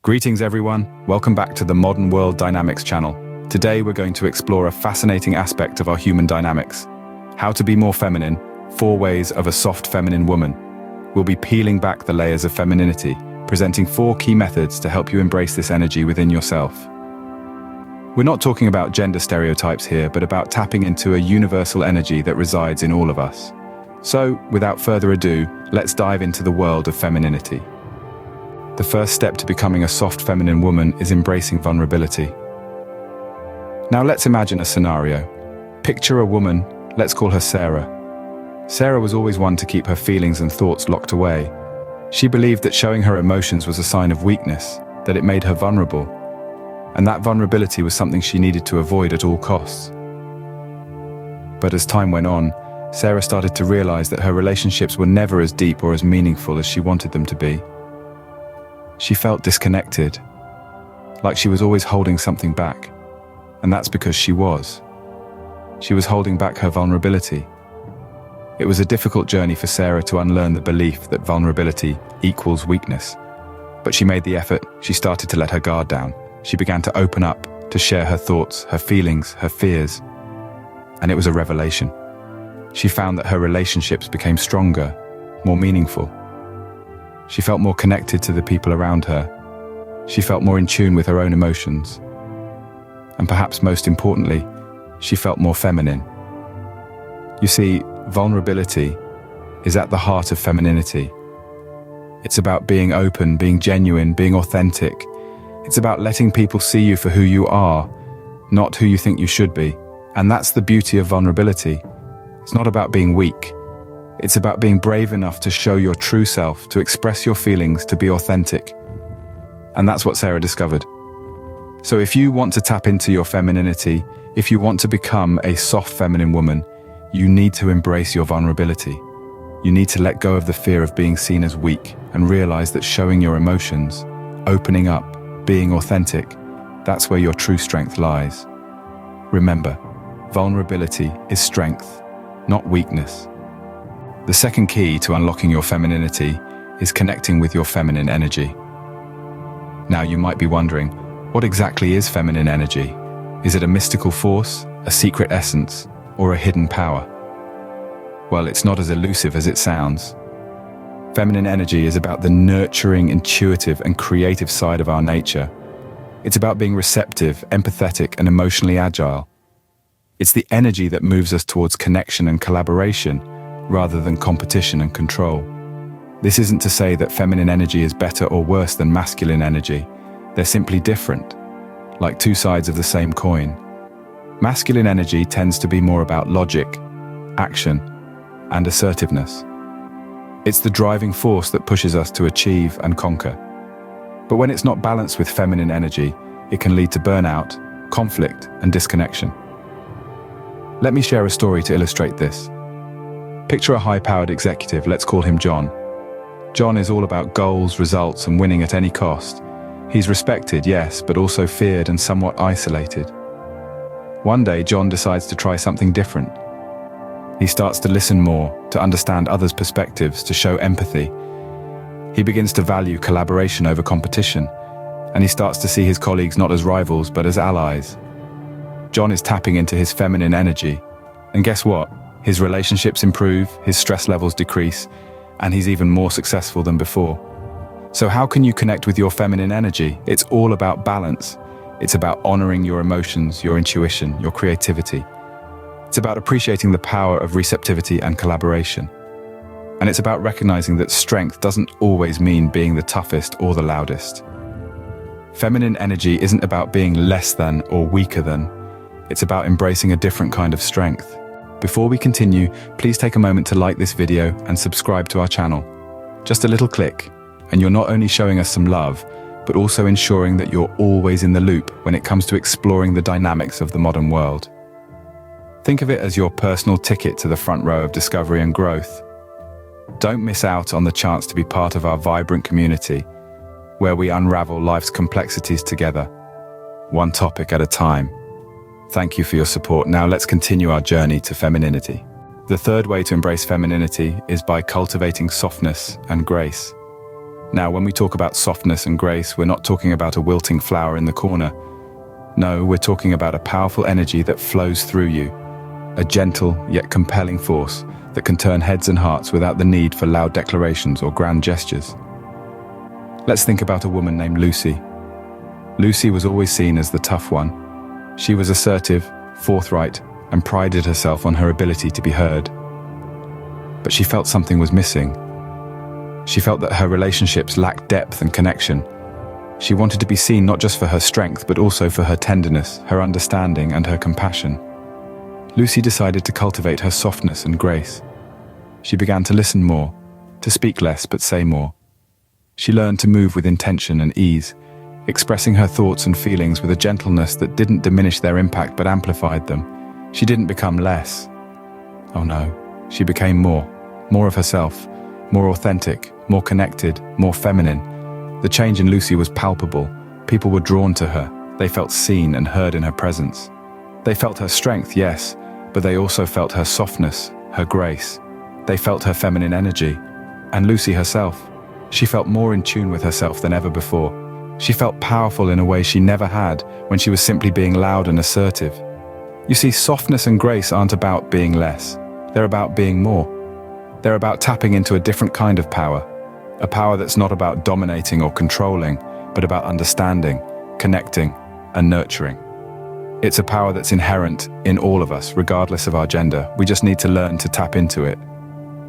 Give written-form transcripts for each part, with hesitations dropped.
Greetings everyone, welcome back to the Modern World Dynamics channel. Today we're going to explore a fascinating aspect of our human dynamics. How to be more feminine, 4 ways of a soft feminine woman. We'll be peeling back the layers of femininity, presenting 4 key methods to help you embrace this energy within yourself. We're not talking about gender stereotypes here, but about tapping into a universal energy that resides in all of us. So, without further ado, let's dive into the world of femininity. The first step to becoming a soft feminine woman is embracing vulnerability. Now let's imagine a scenario. Picture a woman, let's call her Sarah. Sarah was always one to keep her feelings and thoughts locked away. She believed that showing her emotions was a sign of weakness, that it made her vulnerable. And that vulnerability was something she needed to avoid at all costs. But as time went on, Sarah started to realize that her relationships were never as deep or as meaningful as she wanted them to be. She felt disconnected, like she was always holding something back. And that's because she was. She was holding back her vulnerability. It was a difficult journey for Sarah to unlearn the belief that vulnerability equals weakness. But she made the effort. She started to let her guard down. She began to open up, to share her thoughts, her feelings, her fears. And it was a revelation. She found that her relationships became stronger, more meaningful. She felt more connected to the people around her. She felt more in tune with her own emotions. And perhaps most importantly, she felt more feminine. You see, vulnerability is at the heart of femininity. It's about being open, being genuine, being authentic. It's about letting people see you for who you are, not who you think you should be. And that's the beauty of vulnerability. It's not about being weak. It's about being brave enough to show your true self, to express your feelings, to be authentic. And that's what Sarah discovered. So if you want to tap into your femininity, if you want to become a soft feminine woman, you need to embrace your vulnerability. You need to let go of the fear of being seen as weak and realize that showing your emotions, opening up, being authentic, that's where your true strength lies. Remember, vulnerability is strength, not weakness. The second key to unlocking your femininity is connecting with your feminine energy. Now you might be wondering, what exactly is feminine energy? Is it a mystical force, a secret essence, or a hidden power? Well, it's not as elusive as it sounds. Feminine energy is about the nurturing, intuitive, and creative side of our nature. It's about being receptive, empathetic, and emotionally agile. It's the energy that moves us towards connection and collaboration, rather than competition and control. This isn't to say that feminine energy is better or worse than masculine energy. They're simply different, like 2 sides of the same coin. Masculine energy tends to be more about logic, action, and assertiveness. It's the driving force that pushes us to achieve and conquer. But when it's not balanced with feminine energy, it can lead to burnout, conflict, and disconnection. Let me share a story to illustrate this. Picture a high-powered executive, let's call him John. John is all about goals, results, and winning at any cost. He's respected, yes, but also feared and somewhat isolated. One day, John decides to try something different. He starts to listen more, to understand others' perspectives, to show empathy. He begins to value collaboration over competition, and he starts to see his colleagues not as rivals, but as allies. John is tapping into his feminine energy, and guess what? His relationships improve, his stress levels decrease, and he's even more successful than before. So how can you connect with your feminine energy? It's all about balance. It's about honoring your emotions, your intuition, your creativity. It's about appreciating the power of receptivity and collaboration. And it's about recognizing that strength doesn't always mean being the toughest or the loudest. Feminine energy isn't about being less than or weaker than. It's about embracing a different kind of strength. Before we continue, please take a moment to like this video and subscribe to our channel. Just a little click, and you're not only showing us some love, but also ensuring that you're always in the loop when it comes to exploring the dynamics of the modern world. Think of it as your personal ticket to the front row of discovery and growth. Don't miss out on the chance to be part of our vibrant community, where we unravel life's complexities together, one topic at a time. Thank you for your support. Now let's continue our journey to femininity. The third way to embrace femininity is by cultivating softness and grace. Now, when we talk about softness and grace, we're not talking about a wilting flower in the corner. No, we're talking about a powerful energy that flows through you, a gentle yet compelling force that can turn heads and hearts without the need for loud declarations or grand gestures. Let's think about a woman named Lucy. Lucy was always seen as the tough one. She was assertive, forthright, and prided herself on her ability to be heard. But she felt something was missing. She felt that her relationships lacked depth and connection. She wanted to be seen not just for her strength, but also for her tenderness, her understanding, and her compassion. Lucy decided to cultivate her softness and grace. She began to listen more, to speak less but say more. She learned to move with intention and ease, expressing her thoughts and feelings with a gentleness that didn't diminish their impact but amplified them. She didn't become less. Oh no, she became more of herself, more authentic, more connected, more feminine. The change in Lucy was palpable. People were drawn to her. They felt seen and heard in her presence. They felt her strength, yes, but they also felt her softness, her grace. They felt her feminine energy. And Lucy herself, she felt more in tune with herself than ever before. She felt powerful in a way she never had when she was simply being loud and assertive. You see, softness and grace aren't about being less. They're about being more. They're about tapping into a different kind of power, a power that's not about dominating or controlling, but about understanding, connecting, and nurturing. It's a power that's inherent in all of us, regardless of our gender. We just need to learn to tap into it.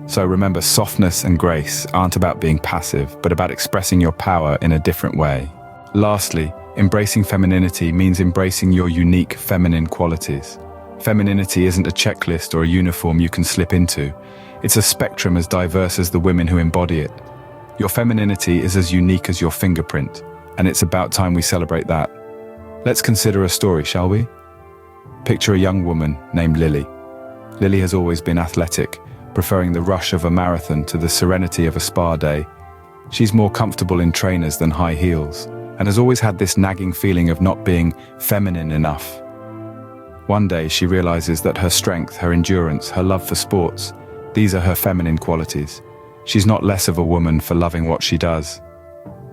So remember, softness and grace aren't about being passive, but about expressing your power in a different way. Lastly, embracing femininity means embracing your unique feminine qualities. Femininity isn't a checklist or a uniform you can slip into. It's a spectrum as diverse as the women who embody it. Your femininity is as unique as your fingerprint, and it's about time we celebrate that. Let's consider a story, shall we? Picture a young woman named Lily. Lily has always been athletic, preferring the rush of a marathon to the serenity of a spa day. She's more comfortable in trainers than high heels, and has always had this nagging feeling of not being feminine enough. One day she realizes that her strength, her endurance, her love for sports, these are her feminine qualities. She's not less of a woman for loving what she does.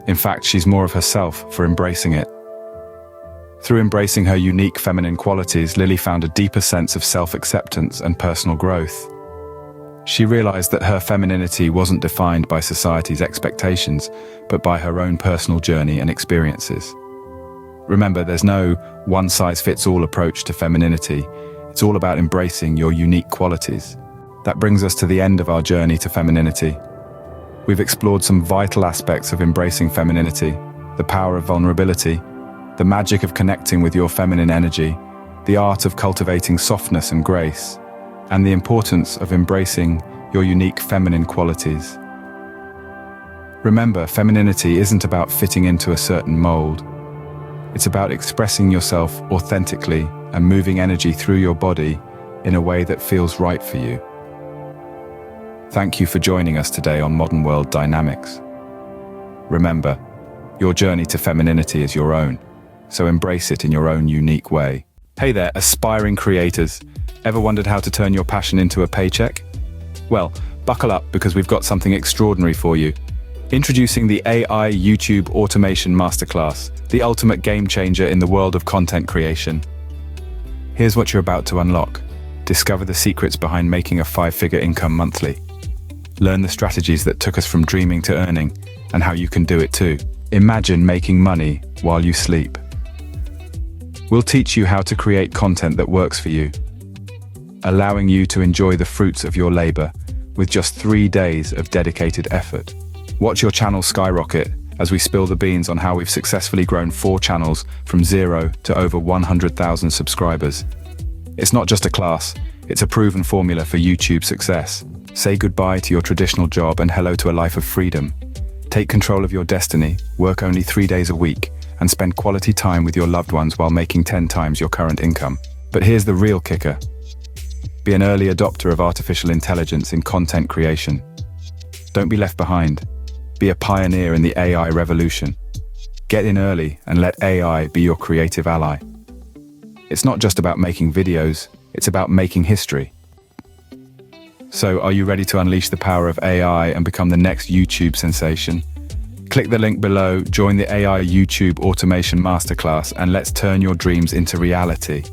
In fact, she's more of herself for embracing it. Through embracing her unique feminine qualities, Lily found a deeper sense of self-acceptance and personal growth. She realized that her femininity wasn't defined by society's expectations, but by her own personal journey and experiences. Remember, there's no one-size-fits-all approach to femininity. It's all about embracing your unique qualities. That brings us to the end of our journey to femininity. We've explored some vital aspects of embracing femininity, the power of vulnerability, the magic of connecting with your feminine energy, the art of cultivating softness and grace, and the importance of embracing your unique feminine qualities. Remember, femininity isn't about fitting into a certain mold. It's about expressing yourself authentically and moving energy through your body in a way that feels right for you. Thank you for joining us today on Modern World Dynamics. Remember, your journey to femininity is your own, so embrace it in your own unique way. Hey there, aspiring creators. Ever wondered how to turn your passion into a paycheck? Well, buckle up because we've got something extraordinary for you. Introducing the AI YouTube Automation Masterclass, the ultimate game changer in the world of content creation. Here's what you're about to unlock. Discover the secrets behind making a 5-figure income monthly. Learn the strategies that took us from dreaming to earning and how you can do it too. Imagine making money while you sleep. We'll teach you how to create content that works for you, allowing you to enjoy the fruits of your labor with just 3 days of dedicated effort. Watch your channel skyrocket as we spill the beans on how we've successfully grown 4 channels from 0 to over 100,000 subscribers. It's not just a class, it's a proven formula for YouTube success. Say goodbye to your traditional job and hello to a life of freedom. Take control of your destiny, work only 3 days a week, and spend quality time with your loved ones while making 10 times your current income. But here's the real kicker. Be an early adopter of artificial intelligence in content creation. Don't be left behind. Be a pioneer in the AI revolution. Get in early and let AI be your creative ally. It's not just about making videos, it's about making history. So, are you ready to unleash the power of AI and become the next YouTube sensation? Click the link below, join the AI YouTube Automation Masterclass, and let's turn your dreams into reality.